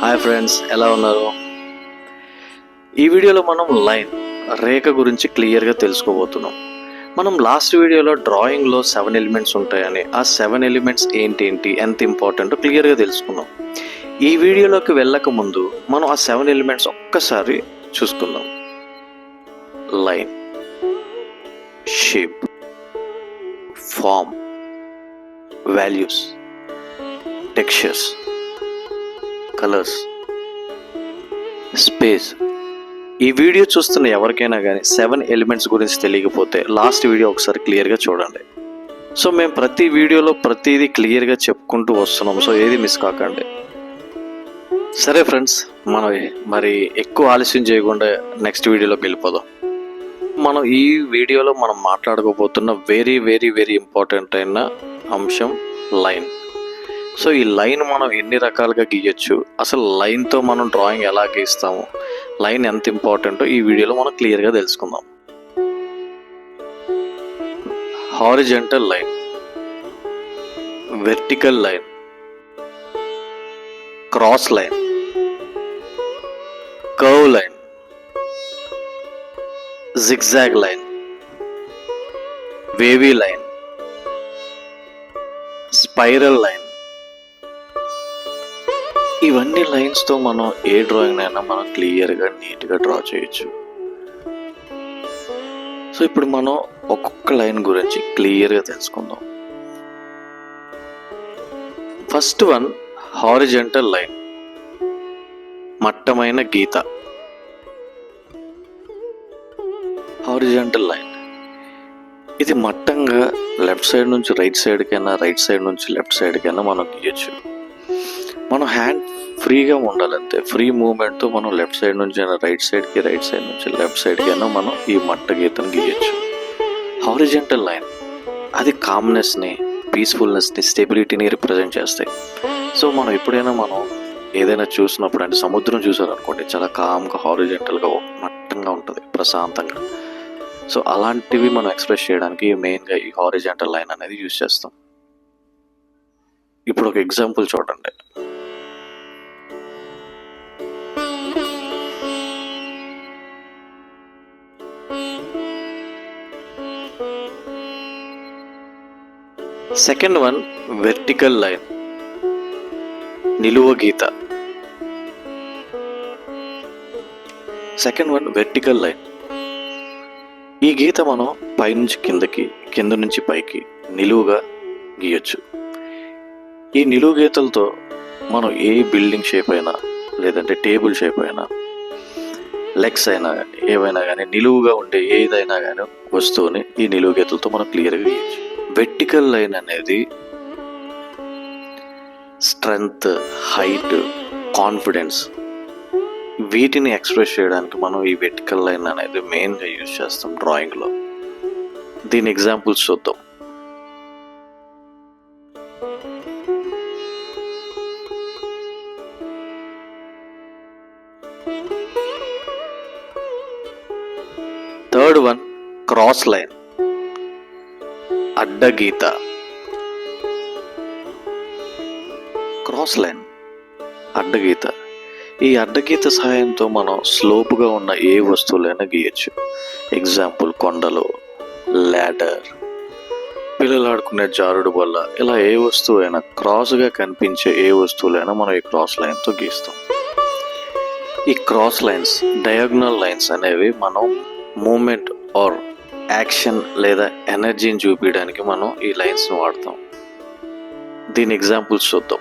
Hi friends, ఎలా ఉన్నారు? ఈ వీడియోలో మనం లైన్ రేఖ గురించి క్లియర్గా తెలుసుకోబోతున్నాం. మనం లాస్ట్ వీడియోలో డ్రాయింగ్లో 7 ఎలిమెంట్స్ ఉంటాయని, ఆ 7 ఎలిమెంట్స్ ఏంటి ఎంత ఇంపార్టెంట్ క్లియర్గా తెలుసుకున్నాం. ఈ వీడియోలోకి వెళ్ళక ముందు మనం ఆ 7 ఎలిమెంట్స్ ఒక్కసారి చూసుకుందాం. Line, shape, form, values, textures, colours, space. ఈ వీడియో చూస్తున్న ఎవరికైనా కానీ 7 ఎలిమెంట్స్ గురించి తెలియకపోతే లాస్ట్ వీడియో ఒకసారి క్లియర్గా చూడండి. సో మేము ప్రతి వీడియోలో ప్రతిదీ క్లియర్గా చెప్పుకుంటూ వస్తున్నాం, సో ఏది మిస్ కాకండి. సరే ఫ్రెండ్స్, మనం మరి ఎక్కువ ఆలస్యం చేయకుండా నెక్స్ట్ వీడియోలోకి వెళ్ళిపోదాం. మనం ఈ వీడియోలో మనం మాట్లాడుకోబోతున్న వెరీ వెరీ వెరీ ఇంపార్టెంట్ అయిన అంశం లైన్. సో ఈ లైన్ మనం ఎన్ని రకాలుగా గీయచ్చు, అసలు లైన్తో మనం డ్రాయింగ్ ఎలా గీస్తాము, లైన్ ఎంత ఇంపార్టెంటో ఈ వీడియోలో మనం క్లియర్గా తెలుసుకుందాం. Horizontal line, vertical line, cross line, curve line, zigzag line, wavy line, spiral line. ఇవన్నీ లైన్స్తో మనం ఏ డ్రాయింగ్ అయినా మనం క్లియర్గా నీట్గా డ్రా చేయొచ్చు. సో ఇప్పుడు మనం ఒక్కొక్క లైన్ గురించి క్లియర్గా తెలుసుకుందాం. ఫస్ట్ వన్ హారిజంటల్ లైన్, మట్టమైన గీత. హారిజంటల్ లైన్ ఇది మట్టంగా లెఫ్ట్ సైడ్ నుంచి రైట్ సైడ్కైనా, రైట్ సైడ్ నుంచి లెఫ్ట్ సైడ్కైనా మనం గీయచ్చు. మనం హ్యాండ్ ఫ్రీగా ఉండాలంటే, ఫ్రీ మూమెంట్తో మనం లెఫ్ట్ సైడ్ నుంచి అయినా రైట్ సైడ్కి, రైట్ సైడ్ నుంచి లెఫ్ట్ సైడ్కి అయినా మనం ఈ మట్ట గీతను గీయచ్చు. హారిజంటల్ లైన్ అది కామ్నెస్ని, పీస్ఫుల్నెస్ని, స్టెబిలిటీని రిప్రజెంట్ చేస్తాయి. సో మనం ఎప్పుడైనా మనం ఏదైనా చూసినప్పుడు, అంటే సముద్రం చూసారనుకోండి, చాలా కామ్గా హారిజంటల్గా మట్టంగా ఉంటుంది, ప్రశాంతంగా. సో అలాంటివి మనం ఎక్స్ప్రెస్ చేయడానికి మెయిన్గా ఈ హారిజంటల్ లైన్ అనేది యూజ్ చేస్తాం. ఇప్పుడు ఒక ఎగ్జాంపుల్ చూడండి. సెకండ్ వన్ వెర్టికల్ లైన్, నిలువ గీత. Second one vertical line. ఈ గీత మనం పైనుంచి కిందకి, కింద నుంచి పైకి నిలువుగా గీయచ్చు. ఈ నిలువు గీతలతో మనం ఏ బిల్డింగ్ షేప్ అయినా, లేదంటే టేబుల్ షేప్ అయినా, లెగ్స్ అయినా కానీ, ఏవైనా కానీ నిలువుగా ఉండే ఏదైనా కానీ వస్తువుని ఈ నిలువు గీతలతో మనం క్లియర్గా గీయచ్చు. వెర్టికల్ లైన్ అనేది స్ట్రెంగ్త్, హైట్, కాన్ఫిడెన్స్, వీటిని ఎక్స్ప్రెస్ చేయడానికి మనం ఈ వెర్టికల్ లైన్ అనేది మెయిన్గా యూజ్ చేస్తాం డ్రాయింగ్లో. దీని ఎగ్జాంపుల్స్ చూద్దాం. థర్డ్ వన్ క్రాస్ లైన్, అడ్డగీత. క్రాస్ లైన్, అడ్డగీత. ఈ అడ్డగీత సహాయంతో మనం స్లోప్గా ఉన్న ఏ వస్తువులైనా గీయచ్చు. ఎగ్జాంపుల్ కొండలు, ల్యాడర్, పిల్లలు ఆడుకునే జారుడు బల్ల, ఇలా ఏ వస్తువు అయినా, క్రాస్గా కనిపించే ఏ వస్తువులైనా మనం ఈ క్రాస్ లైన్తో గీస్తాం. ఈ క్రాస్ లైన్స్, డయాగ్నల్ లైన్స్ అనేవి మనం మూమెంట్ ఆర్ యాక్షన్ లేదా ఎనర్జీని చూపించడానికి మనం ఈ లైన్స్ని వాడతాం. దీని ఎగ్జాంపుల్స్ చూద్దాం.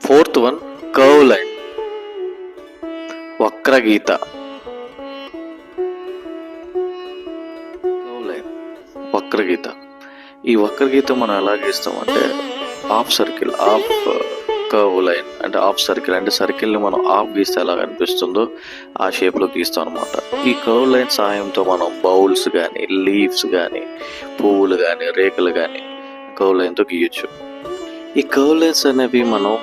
ఫోర్త్ వన్ కర్వ్ లైన్, వక్రగీత. కర్వ్ లైన్, వక్రగీత. ఈ వక్రగీత మనం ఎలా గీస్తామంటే half circle, half curve line అంటే హాఫ్ సర్కిల్, అంటే సర్కిల్ని మనం హాఫ్ గీస్తే ఎలా కనిపిస్తుందో ఆ షేప్లో గీస్తాం అనమాట. ఈ కర్వ్ లైన్ సహాయంతో మనం బౌల్స్ కానీ, లీవ్స్ కానీ, పువ్వులు కానీ, రేకులు కానీ కర్వ్ లైన్తో గీయచ్చు. ఈ కర్వ్ లైన్స్ అనేవి మనం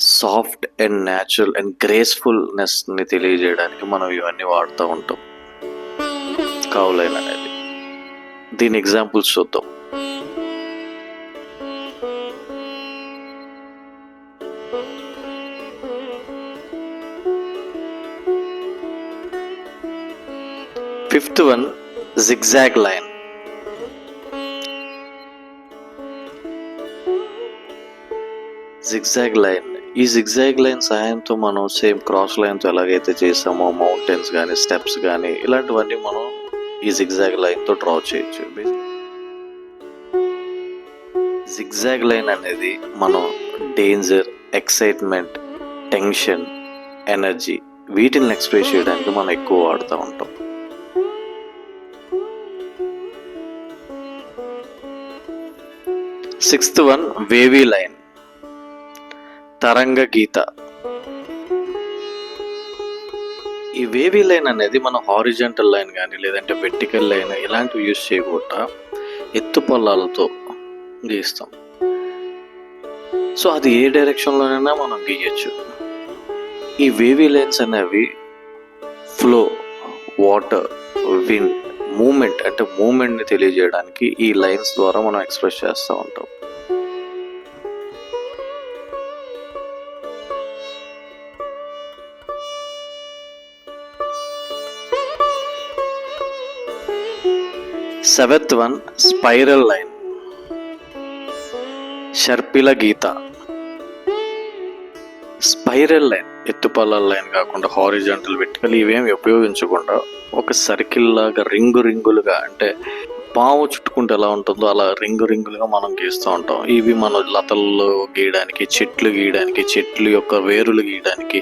సాఫ్ట్ అండ్ న్యాచురల్ అండ్ గ్రేస్ఫుల్నెస్ని తెలియజేయడానికి మనం ఇవన్నీ వాడుతూ ఉంటాం. కర్వ్ లైన్ అనేది. దీని ఎగ్జాంపుల్స్ చూద్దాం. Fifth one, zigzag line. Zigzag line, ఈ జిగ్జాగ్ లైన్ సహాయంతో మనం సేమ్ క్రాస్ లైన్తో ఎలాగైతే చేసామో మౌంటైన్స్ కానీ స్టెప్స్ కానీ ఇలాంటివన్నీ మనం ఈ జిగ్జాగ్ లైన్తో డ్రా చేయొచ్చు. జిగ్జాగ్ లైన్ అనేది మనం డేంజర్, ఎక్సైట్మెంట్, టెన్షన్, ఎనర్జీ వీటిని ఎక్స్ప్రెస్ చేయడానికి మనం ఎక్కువ వాడుతూ ఉంటాం. సిక్స్త్ వన్, వేవీ లైన్, తరంగ గీత. ఈ వేవీ లైన్ అనేది మనం హారిజాంటల్ లైన్ కానీ లేదంటే వెర్టికల్ లైన్ ఇలాంటివి యూజ్ చేయకుండా ఎత్తు పొలాలతో గీస్తాం. సో అది ఏ డైరెక్షన్లోనైనా మనం గీయచ్చు. ఈ వేవీ లైన్స్ అనేవి ఫ్లో, వాటర్, విండ్, మూమెంట్ అంటే మూమెంట్ని తెలియజేయడానికి ఈ లైన్స్ ద్వారా మనం ఎక్స్ప్రెస్ చేస్తూ ఉంటాం. సెవెంత్ వన్, స్పైరల్ లైన్, షర్పిల గీత. స్పైరల్ లైన్ ఎత్తుపల్లాల లైన్ కాకుండా హారిజాంటల్, వెర్టికల్ ఇవేమి ఉపయోగించకుండా ఒక సర్కిల్ లాగా రింగులుగా అంటే పాము చుట్టుకుంటే ఎలా ఉంటుందో అలా రింగులుగా మనం గీస్తూ ఉంటాం. ఇవి మన లతల్లో గీయడానికి, చెట్లు గీయడానికి, చెట్లు యొక్క వేరులు గీయడానికి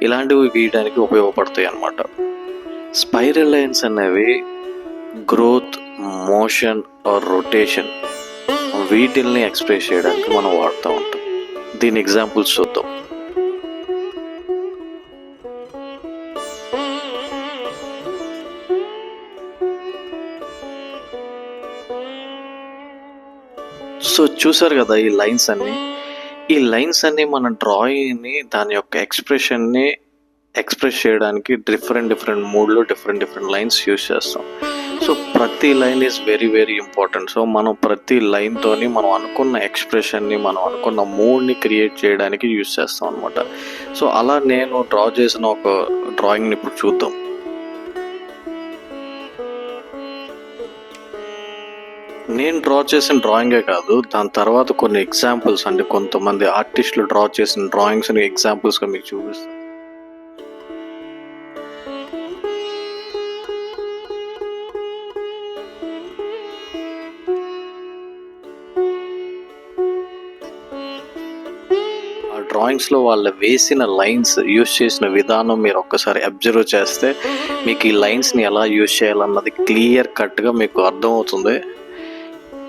ఇలాంటివి గీయడానికి ఉపయోగపడతాయి అన్నమాట. స్పైరల్ లైన్స్ అనేవి గ్రోత్, మోషన్ ఆర్ రొటేషన్ వీటిల్ని ఎక్స్ప్రెస్ చేయడానికి మనం వాడుతూ ఉంటాం. దీని ఎగ్జాంపుల్స్ చూద్దాం. సో చూసారు కదా ఈ లైన్స్ అన్ని మన డ్రాయింగ్ని దాని యొక్క ఎక్స్ప్రెషన్ని ఎక్స్ప్రెస్ చేయడానికి డిఫరెంట్ మూడ్లో డిఫరెంట్ లైన్స్ యూజ్ చేస్తాం. సో ప్రతి line is very important. So మనం ప్రతి లైన్తోని మనం అనుకున్న ఎక్స్ప్రెషన్ని, మనం అనుకున్న మూడ్ని క్రియేట్ చేయడానికి యూజ్ చేస్తాం అనమాట. సో అలా నేను డ్రా చేసిన ఒక డ్రాయింగ్ని ఇప్పుడు చూద్దాం. నేను డ్రా చేసిన డ్రాయింగే కాదు, దాని తర్వాత కొన్ని ఎగ్జాంపుల్స్ అంటే కొంతమంది ఆర్టిస్టులు డ్రా చేసిన డ్రాయింగ్స్ని ఎగ్జాంపుల్స్గా మీకు చూపిస్తాను. డ్రాయింగ్స్లో వాళ్ళు వేసిన లైన్స్ యూజ్ చేసిన విధానం మీరు ఒక్కసారి అబ్జర్వ్ చేస్తే మీకు ఈ లైన్స్ని ఎలా యూజ్ చేయాలన్నది క్లియర్ కట్గా మీకు అర్థమవుతుంది,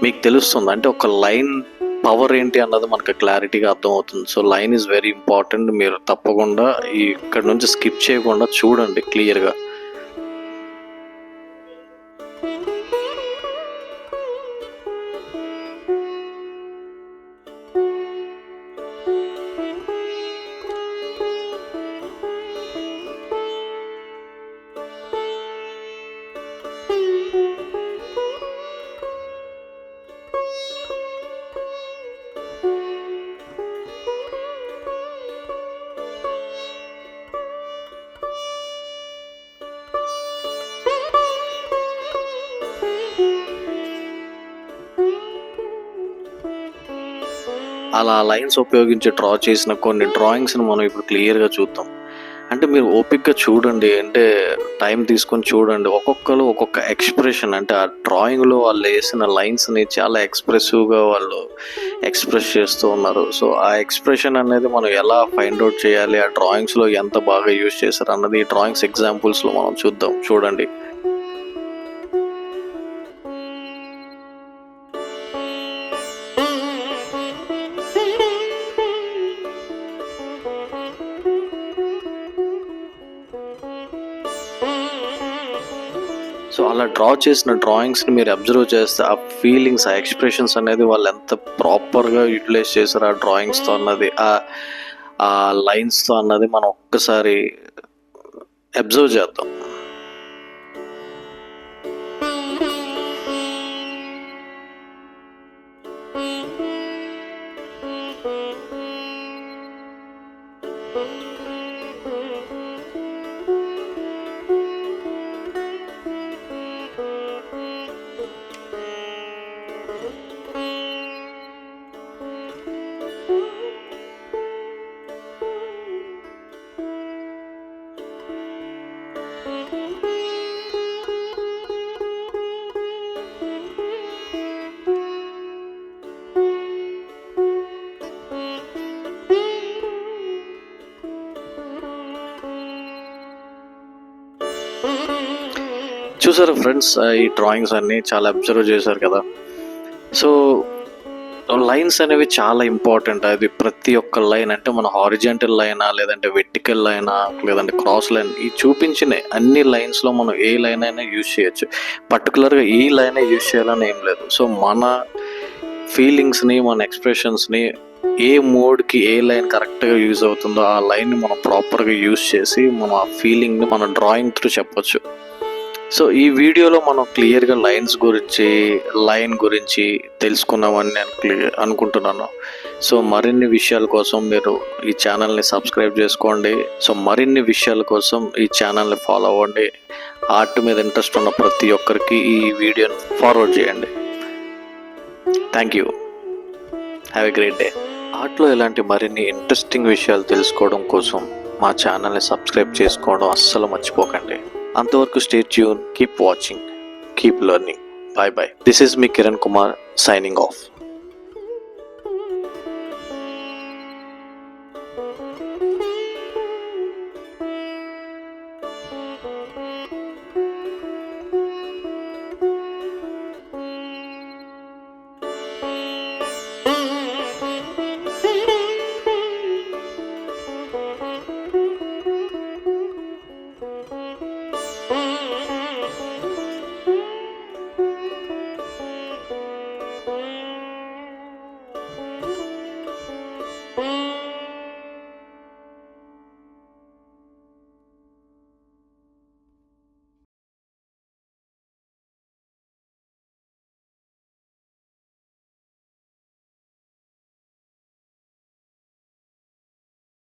మీకు తెలుస్తుంది. అంటే ఒక లైన్ పవర్ ఏంటి అన్నది మనకు క్లారిటీగా అర్థమవుతుంది. So line is very important. మీరు తప్పకుండా ఇక్కడ నుంచి స్కిప్ చేయకుండా చూడండి క్లియర్గా. అలా లైన్స్ ఉపయోగించి డ్రా చేసిన కొన్ని డ్రాయింగ్స్ని మనం ఇప్పుడు క్లియర్గా చూద్దాం. అంటే మీరు ఓపిక్గా చూడండి, అంటే టైం తీసుకొని చూడండి. ఒక్కొక్కరు ఒక్కొక్క ఎక్స్ప్రెషన్, అంటే ఆ డ్రాయింగ్లో వాళ్ళు వేసిన లైన్స్ని చాలా ఎక్స్ప్రెసివ్గా వాళ్ళు ఎక్స్ప్రెస్ చేస్తూ ఉన్నారు. సో ఆ ఎక్స్ప్రెషన్ అనేది మనం ఎలా ఫైండ్ అవుట్ చేయాలి, ఆ డ్రాయింగ్స్లో ఎంత బాగా యూజ్ చేశారు అన్నది ఈ డ్రాయింగ్స్ ఎగ్జాంపుల్స్లో మనం చూద్దాం. చూడండి. సో అలా డ్రా చేసిన డ్రాయింగ్స్ని మీరు అబ్జర్వ్ చేస్తే ఆ ఫీలింగ్స్, ఆ ఎక్స్ప్రెషన్స్ అనేది వాళ్ళు ఎంత ప్రాపర్గా యూటిలైజ్ చేశారు ఆ డ్రాయింగ్స్తో అన్నది, ఆ లైన్స్తో అన్నది మనం ఒక్కసారి అబ్జర్వ్ చేద్దాం. చూసారు ఫ్రెండ్స్, ఈ డ్రాయింగ్స్ అన్నీ చాలా అబ్జర్వ్ చేశారు కదా. సో లైన్స్ అనేవి చాలా ఇంపార్టెంట్. అది ప్రతి ఒక్క లైన్ అంటే మన హారిజాంటల్ లైనా, లేదంటే వెర్టికల్ లైనా, లేదంటే క్రాస్ లైన్, ఈ చూపించిన అన్ని లైన్స్లో మనం ఏ లైన్ అయినా యూజ్ చేయొచ్చు. పర్టికులర్గా ఈ లైనే యూజ్ చేయాలని ఏం లేదు. సో మన ఫీలింగ్స్ని, మన ఎక్స్ప్రెషన్స్ని, ఏ మోడ్కి ఏ లైన్ కరెక్ట్గా యూజ్ అవుతుందో ఆ లైన్ని మనం ప్రాపర్గా యూజ్ చేసి మనం ఆ ఫీలింగ్ని మన డ్రాయింగ్ త్రూ చెప్పొచ్చు. సో ఈ వీడియోలో మనం క్లియర్గా లైన్ గురించి తెలుసుకున్నామని నేను అనుకుంటున్నాను. సో మరిన్ని విషయాల కోసం మీరు ఈ ఛానల్ని సబ్స్క్రైబ్ చేసుకోండి. సో మరిన్ని విషయాల కోసం ఈ ఛానల్ని ఫాలో అవ్వండి. ఆర్ట్ మీద ఇంట్రెస్ట్ ఉన్న ప్రతి ఒక్కరికి ఈ వీడియోని ఫార్వర్డ్ చేయండి. Thank you. Have a great day. ఆర్ట్లో ఇలాంటి మరిన్ని ఇంట్రెస్టింగ్ విషయాలు తెలుసుకోవడం కోసం మా ఛానల్ని సబ్స్క్రైబ్ చేసుకోవడం అస్సలు మర్చిపోకండి. అంతవరకు stay tune, keep watching, keep learning. Bye bye. This is me Kiran Kumar signing off.